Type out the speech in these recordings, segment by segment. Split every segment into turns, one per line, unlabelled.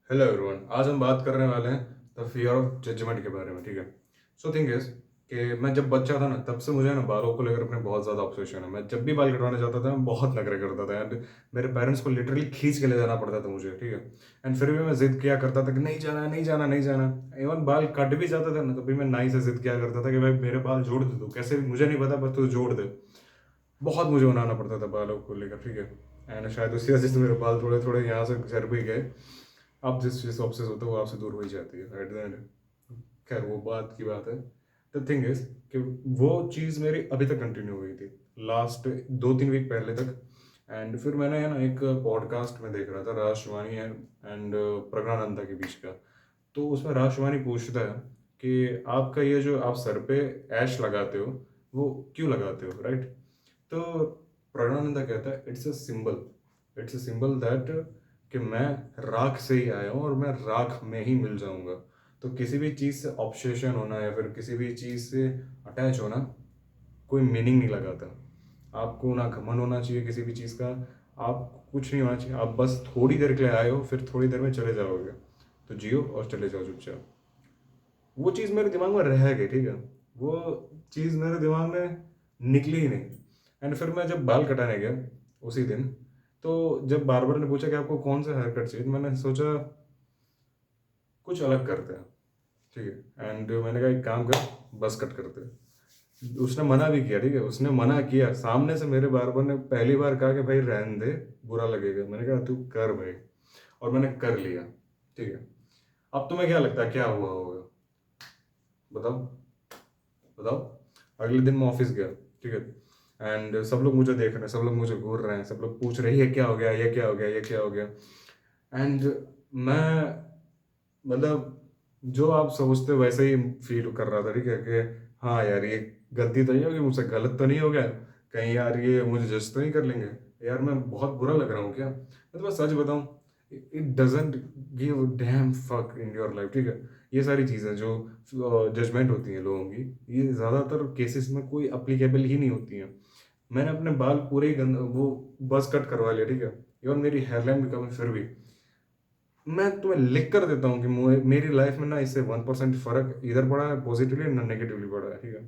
Hello everyone. आज हम बात करने वाले हैं द फियर ऑफ जजमेंट के बारे में। ठीक है। सो थिंग इज कि मैं जब बच्चा था ना, तब से मुझे ना बालों को लेकर अपने बहुत ज़्यादा ऑब्सेशन है। मैं जब भी बाल कटवाने जाता था, मैं बहुत नखरे करता था एंड मेरे पेरेंट्स को लिटरली खींच के ले जाना पड़ता था मुझे। ठीक है। एंड फिर भी मैं जिद किया करता था कि नहीं जाना, नहीं जाना, नहीं जाना। इवन बाल कट भी जाता था ना, तो भी मैं नाई से जिद किया करता था कि भाई मेरे बाल जोड़ दे तू, कैसे भी मुझे नहीं पता, बस तू जोड़ दे। बहुत मुझे मनाना पड़ता था बालों को लेकर। ठीक है। एंड शायद उसी वजह से मेरे बाल थोड़े थोड़े यहाँ से झड़ भी गए। आप जिस चीज़ से ऑब्सेस होते हो वो आपसे दूर हो ही जाती है एट द एंड। खैर वो बात की बात है। द थिंग इज कि वो चीज़ मेरी अभी तक कंटिन्यू हुई थी, लास्ट 2-3 वीक पहले तक। एंड फिर मैंने है ना एक पॉडकास्ट में देख रहा था, राज शिवानी एंड प्रज्ञानंदा के बीच का। तो उसमें राज शिवानी पूछता है कि आपका ये जो आप सर पे ऐश लगाते हो, वो क्यों लगाते हो, राइट? तो प्रणवानंदा कहता है इट्स अ सिंबल दैट कि मैं राख से ही आया हूँ और मैं राख में ही मिल जाऊंगा। तो किसी भी चीज़ से ऑब्सेशन होना या फिर किसी भी चीज़ से अटैच होना कोई मीनिंग नहीं लगाता। आपको ना घमंड होना चाहिए किसी भी चीज़ का। आप कुछ नहीं होना चाहिए, आप बस थोड़ी देर के लिए आए हो, फिर थोड़ी देर में चले जाओगे। तो जियो और चले जाओ चुपचाप। वो चीज़ मेरे दिमाग में रह गई। ठीक है। वो चीज़ मेरे दिमाग में निकली ही नहीं। एंड फिर मैं जब बाल कटाने गया उसी दिन, तो जब बार्बर ने पूछा कि आपको कौन सा हेयर कट चाहिए, तो मैंने सोचा कुछ अलग करते हैं। ठीक है। एंड मैंने कहा एक काम कर, बस कट करते हैं। उसने मना भी किया। ठीक है। उसने मना किया सामने से, मेरे बार्बर ने पहली बार कहा कि भाई रहने दे, बुरा लगेगा। मैंने कहा तू कर भाई। और मैंने कर लिया। ठीक है। अब तुम्हें क्या लगता है क्या हुआ होगा? बताओ, बताओ। अगले दिन मैं ऑफिस गया। ठीक है। एंड सब लोग मुझे देख रहे हैं, सब लोग मुझे घूर रहे हैं, सब लोग पूछ रहे हैं ये क्या हो गया, ये क्या हो गया, ये क्या हो गया। एंड मैं, मतलब, जो आप सोचते हो वैसे ही फील कर रहा था। ठीक है कि हाँ यार, ये गलती तो नहीं होगी मुझसे, गलत तो नहीं हो गया कहीं, यार ये मुझे जज तो नहीं कर लेंगे, यार मैं बहुत बुरा लग रहा हूँ क्या? मैं तो बस सच बताऊँ, it doesn't give dam fuck in your life. ठीक है। ये सारी चीज़ें जो जजमेंट होती हैं लोगों की, ये ज़्यादातर केसेस में कोई अप्लीकेबल ही नहीं होती हैं। मैंने अपने बाल पूरे ही वो बस कट करवा लिया। ठीक है। इवन मेरी हेयरलाइन भी कम है, फिर भी मैं तुम्हें लिख कर देता हूँ कि मेरी लाइफ में ना इससे 1% फर्क इधर पड़ा है पॉजिटिवली, ना नेगेटिवली पड़ा है। ठीक है।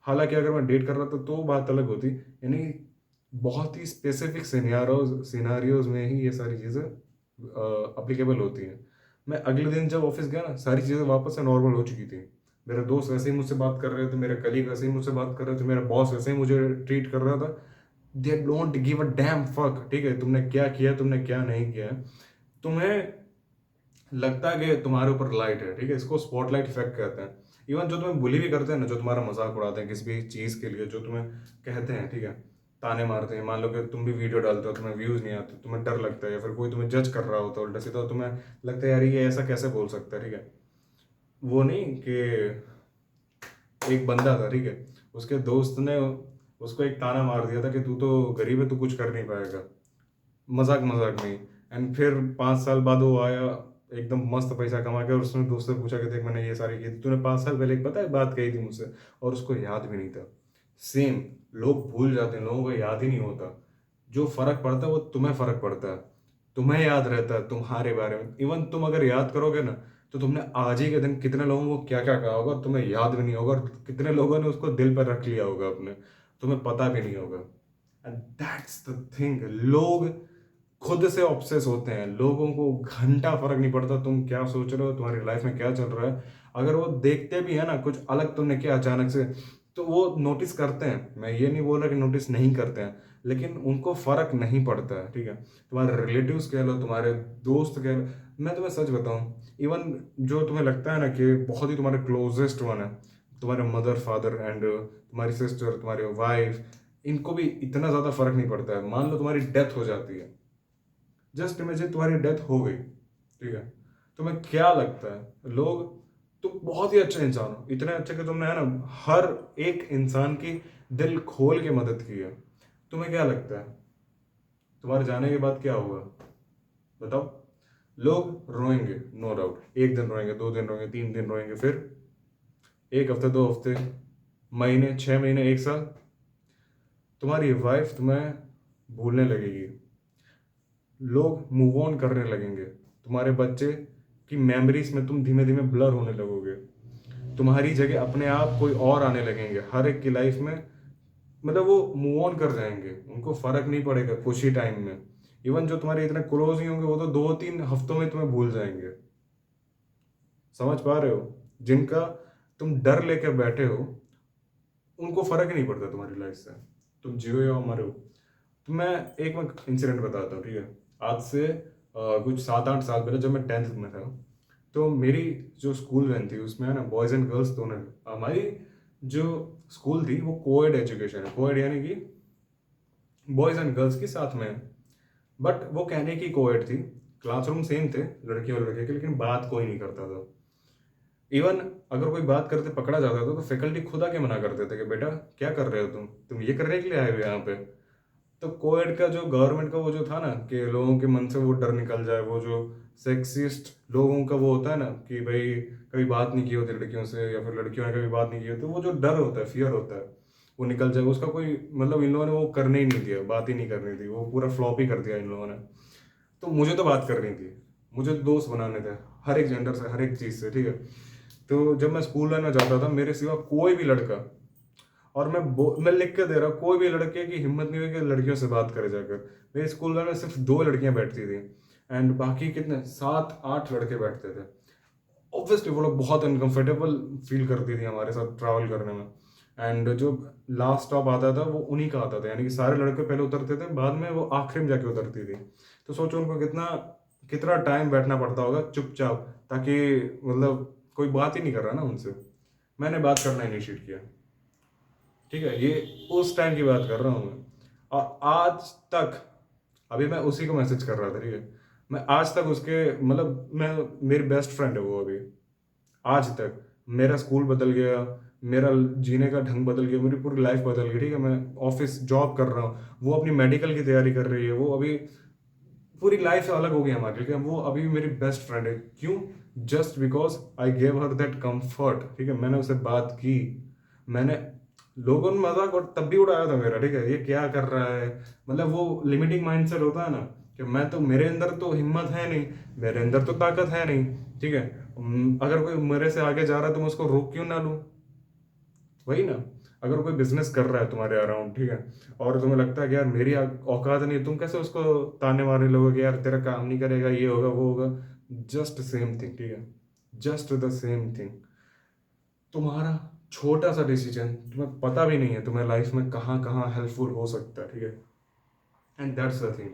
हालांकि अगर मैं डेट कर रहा था तो बात अलग होती, यानी बहुत ही स्पेसिफिक सिनारियोज में ही ये सारी चीज़ें अप्लीकेबल होती हैं। मैं अगले दिन जब ऑफिस गया ना, सारी चीज़ें वापस से नॉर्मल हो चुकी थी। मेरे दोस्त वैसे ही मुझसे बात कर रहे थे, मेरे कलीग वैसे ही मुझसे बात कर रहे थे, मेरा बॉस वैसे ही मुझे ट्रीट कर रहा था। They don't give a dam fuck. ठीक है। तुमने क्या किया, तुमने क्या नहीं किया, तुम्हें लगता है कि तुम्हारे ऊपर लाइट है। ठीक है। इसको स्पॉटलाइट इफेक्ट कहते हैं। इवन जो तुम्हें बुली भी करते हैं ना, जो तुम्हारा मजाक उड़ाते हैं किसी भी चीज़ के लिए, जो तुम्हें कहते हैं, ठीक है, ताने मारते हैं, मान लो कि तुम भी वीडियो डालते हो, तुम्हें व्यूज़ नहीं आते, तुम्हें डर लगता है, या फिर कोई तुम्हें जज कर रहा होता है उल्टा सीधा, तो तुम्हें लगता है यार ये ऐसा कैसे बोल सकता है। ठीक है। वो नहीं कि एक बंदा था, ठीक है, उसके दोस्त ने उसको एक ताना मार दिया था कि तू तो गरीब है, तू कुछ कर नहीं पाएगा, मजाक मजाक में। एंड फिर 5 साल बाद वो आया एकदम मस्त पैसा कमा के, और उसने दोस्त से पूछा कि देख मैंने ये सारी की थी, तूने 5 साल पहले एक पता है बात कही थी मुझसे, और उसको याद भी नहीं था। सेम, लोग भूल जाते हैं, लोगों को याद ही नहीं होता। जो फर्क पड़ता है वो तुम्हें फर्क पड़ता है, तुम्हें याद रहता है तुम्हारे बारे में। इवन तुम अगर याद करोगे ना, तो तुमने आज ही के दिन कितने लोगों को क्या क्या कहा होगा तुम्हें याद भी नहीं होगा, और कितने लोगों ने उसको दिल पर रख लिया होगा अपने, तुम्हें पता भी नहीं होगा। And that's the thing. लोग खुद से ऑब्सेस होते हैं, लोगों को घंटा फर्क नहीं पड़ता तुम क्या सोच रहे हो, तुम्हारी लाइफ में क्या चल रहा है। अगर वो देखते भी है ना कुछ अलग तुमने किया अचानक से, तो वो नोटिस करते हैं। मैं ये नहीं बोल रहा कि नोटिस नहीं करते हैं, लेकिन उनको फर्क नहीं पड़ता है। ठीक है। तुम्हारे रिलेटिव्स कह लो, तुम्हारे दोस्त कह लो, मैं तुम्हें सच बताऊं, इवन जो तुम्हें लगता है ना कि बहुत ही तुम्हारे क्लोजेस्ट वन है, तुम्हारे मदर फादर एंड तुम्हारी सिस्टर, तुम्हारी वाइफ, इनको भी इतना ज़्यादा फर्क नहीं पड़ता है। मान लो तुम्हारी डेथ हो जाती है, जस्ट इमेजिन तुम्हारी डेथ हो गई, ठीक है, तुम्हें क्या लगता है? लोग, तुम बहुत ही अच्छे इंसान हो, इतने अच्छे कि तुमने है ना हर एक इंसान की दिल खोल के मदद की है, तुम्हें क्या लगता है तुम्हारे जाने के बाद क्या होगा? बताओ। लोग रोएंगे, नो डाउट, एक दिन रोएंगे, 2 दिन रोएंगे, 3 दिन रोएंगे, फिर एक हफ्ते, 2 हफ्ते, महीने, 6 महीने, एक साल, तुम्हारी वाइफ तुम्हें भूलने लगेगी, लोग मूव ऑन करने लगेंगे, तुम्हारे बच्चे कि मेमोरीज में तुम धीमे धीमे ब्लर होने लगोगे। तुम्हारी जगह अपने आप कोई और आने लगेंगे हर एक की लाइफ में। मतलब वो मूव ऑन कर जाएंगे, उनको फर्क नहीं पड़ेगा कुछ ही टाइम में। इवन जो तुम्हारे इतने क्लोज ही होंगे वो तो 2-3 हफ्तों में तुम्हें भूल जाएंगे। समझ पा रहे हो? जिनका तुम डर लेकर बैठे हो उनको फर्क ही नहीं पड़ता तुम्हारी लाइफ से, तुम जियो या मरो। तो मैं एक इंसिडेंट बताता हूँ, ठीक है। आज से कुछ 7-8 साल पहले जब मैं 10th में था, तो मेरी जो स्कूल वैन थी उसमें है ना बॉयज़ एंड गर्ल्स दोनों। हमारी जो स्कूल थी वो कोएड एजुकेशन है, कोएड यानी कि बॉयज़ एंड गर्ल्स के साथ में है। बट वो कहने की कोएड थी, क्लासरूम सेम थे लड़के और लड़के के, लेकिन बात कोई नहीं करता था। इवन अगर कोई बात करते पकड़ा जाता था तो फैकल्टी खुद आके मना करते थे कि बेटा क्या कर रहे हो तुम ये करने के लिए आए हो यहाँ पे। तो कोएड का जो गवर्नमेंट का वो जो था ना कि लोगों के मन से वो डर निकल जाए, वो जो सेक्सिस्ट लोगों का वो होता है ना कि भाई कभी बात नहीं की होती लड़कियों से या फिर लड़कियों ने कभी बात नहीं की होती, वो जो डर होता है, फियर होता है, वो निकल जाए उसका कोई मतलब इन लोगों ने वो करने ही नहीं दिया, बात ही नहीं करनी थी, वो पूरा फ्लॉप ही कर दिया इन लोगों ने। तो मुझे तो बात करनी थी, मुझे दोस्त बनाने थे हर एक जेंडर से, हर एक चीज़ से, ठीक है। तो जब मैं स्कूल लाइन में जाता था मेरे सिवा कोई भी लड़का, और मैं लिख के दे रहा हूँ, कोई भी लड़के की हिम्मत नहीं हुई कि लड़कियों से बात करे जाकर। मेरे स्कूल में सिर्फ 2 लड़कियां बैठती थी एंड बाकी कितने 7-8 लड़के बैठते थे। ऑब्वियसली वो लोग बहुत अनकंफर्टेबल फील करती थी हमारे साथ ट्रैवल करने में। एंड जो लास्ट स्टॉप आता था वो उन्हीं का आता था, यानी कि सारे लड़के पहले उतरते थे, बाद में वो आखिरी में जाके उतरती थी। तो सोचो उनको कितना कितना टाइम बैठना पड़ता होगा चुपचाप, ताकि मतलब कोई बात ही नहीं कर रहा ना उनसे। मैंने बात करना इनिशिएट किया, ठीक है। ये उस टाइम की बात कर रहा हूँ मैं। और आज तक अभी मैं उसी को मैसेज कर रहा था, ठीक है। मैं आज तक उसके मतलब मैं मेरी बेस्ट फ्रेंड है वो अभी। आज तक मेरा स्कूल बदल गया, मेरा जीने का ढंग बदल गया, मेरी पूरी लाइफ बदल गई, ठीक है। मैं ऑफिस जॉब कर रहा हूँ, वो अपनी मेडिकल की तैयारी कर रही है, वो अभी पूरी लाइफ अलग हो गई हमारी, ठीक है। वो अभी मेरी बेस्ट फ्रेंड है। क्यों? Just because I gave her that comfort, ठीक है। मैंने उससे बात की, मैंने लोगों ने मजाक और तब भी उड़ाया था मेरा, ठीक है, ये क्या कर रहा है। मतलब वो लिमिटिंग माइंडसेट होता है ना कि मैं तो, मेरे अंदर तो हिम्मत है नहीं, मेरे अंदर तो ताकत है नहीं, ठीक है। अगर कोई मेरे से आगे जा रहा है तो मैं उसको रोक क्यों ना लूं? वही ना। अगर कोई बिजनेस कर रहा है तुम्हारे अराउंड, ठीक है, और तुम्हें लगता है कि यार मेरी औकात नहीं है, तुम कैसे उसको ताने मारने लगोगे, यार तेरा काम नहीं करेगा, ये होगा वो होगा। जस्ट सेम थिंग, ठीक है। Just the same thing. तुम्हारा छोटा सा डिसीजन तुम्हें पता भी नहीं है तुम्हें लाइफ में कहाँ कहाँ हेल्पफुल हो सकता है, ठीक है। And that's the thing.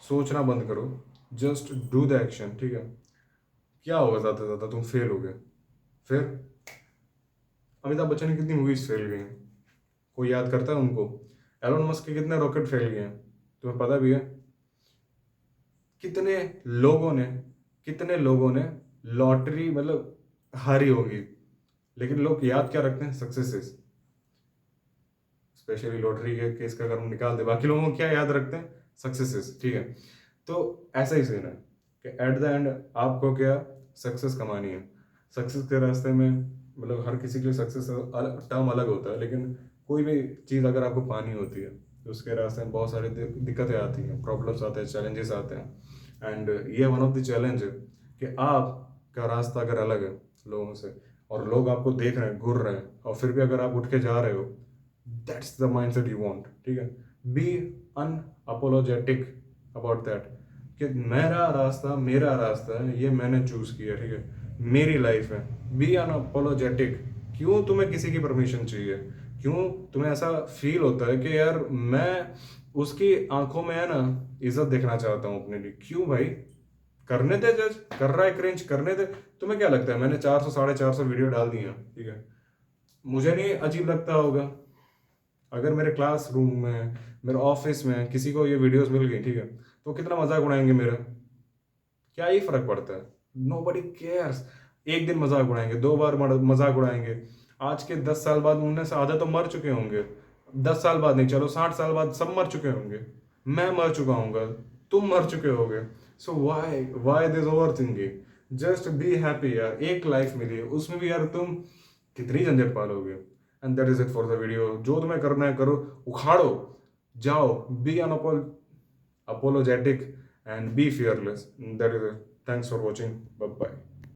सोचना बंद करो, जस्ट डू द एक्शन, ठीक है। क्या होगा ज़्यादा से ज़्यादा, तुम फेल हो गए, फिर अमिताभ बच्चन की कितनी मूवीज फेल गई हैं, कोई याद करता है उनको? एलोन मस्क के कितने रॉकेट फेल गए हैं, तुम्हें पता भी है? कितने लोगों ने कितने लोगों ने लॉटरी मतलब हारी होगी, लेकिन लोग याद क्या रखते हैं? सक्सेसेस। स्पेशली लॉटरी के केस का अगर हम निकाल दे, बाकी लोगों को क्या याद रखते हैं? सक्सेसेस, ठीक है। तो ऐसा ही सीन है कि एट द एंड आपको क्या, सक्सेस कमानी है। सक्सेस के रास्ते में मतलब हर किसी के लिए सक्सेस टर्म अलग होता है, लेकिन कोई भी चीज़ अगर आपको पानी होती है तो उसके रास्ते में बहुत सारी दिक्कतें आती हैं, प्रॉब्लम्स आते हैं, चैलेंजेस आते हैं। एंड ये वन ऑफ द चैलेंज है कि आपका रास्ता अगर अलग है लोगों से, और लोग आपको देख रहे हैं, घूर रहे हैं, और फिर भी अगर आप उठ के जा रहे हो, that's the mindset you want, ठीक है। बी अनअपोलोजेटिक अबाउट दैट कि मेरा रास्ता है, ये मैंने चूज किया, ठीक है, मेरी लाइफ है। Be unapologetic. क्यों तुम्हें किसी की परमिशन चाहिए? क्यों तुम्हें ऐसा फील होता है कि यार मैं उसकी आंखों में है ना इज्जत देखना चाहता हूँ अपने लिए? क्यों भाई? करने दे, जज कर रहा है क्रिंज, करने दे। तुम्हें क्या लगता है मैंने 400-450 वीडियो डाल दी हैं, ठीक है, मुझे नहीं अजीब लगता होगा? अगर मेरे क्लास रूम में, मेरे ऑफिस में किसी को ये वीडियोस मिल गई, ठीक है, तो कितना मजाक उड़ाएंगे मेरा, क्या ही फर्क पड़ता है? नो बडी केयर्स। एक दिन मजाक उड़ाएंगे, 2 बार मजाक उड़ाएंगे, आज के 10 साल बाद उनमें से आधे तो मर चुके होंगे। 10 साल बाद नहीं, चलो 60 साल बाद सब मर चुके होंगे, मैं मर चुका हूँगा, तुम मर चुके होगे। So why why this overthinking? Just be happy यार, एक लाइफ मिली है, उसमें भी यार तुम कितनी झंझट पालोगे? And that is it for the video. जो तुम्हें करना है करो, उखाड़ो, जाओ, be unapologetic and be fearless, that is it. Thanks for watching, bye bye.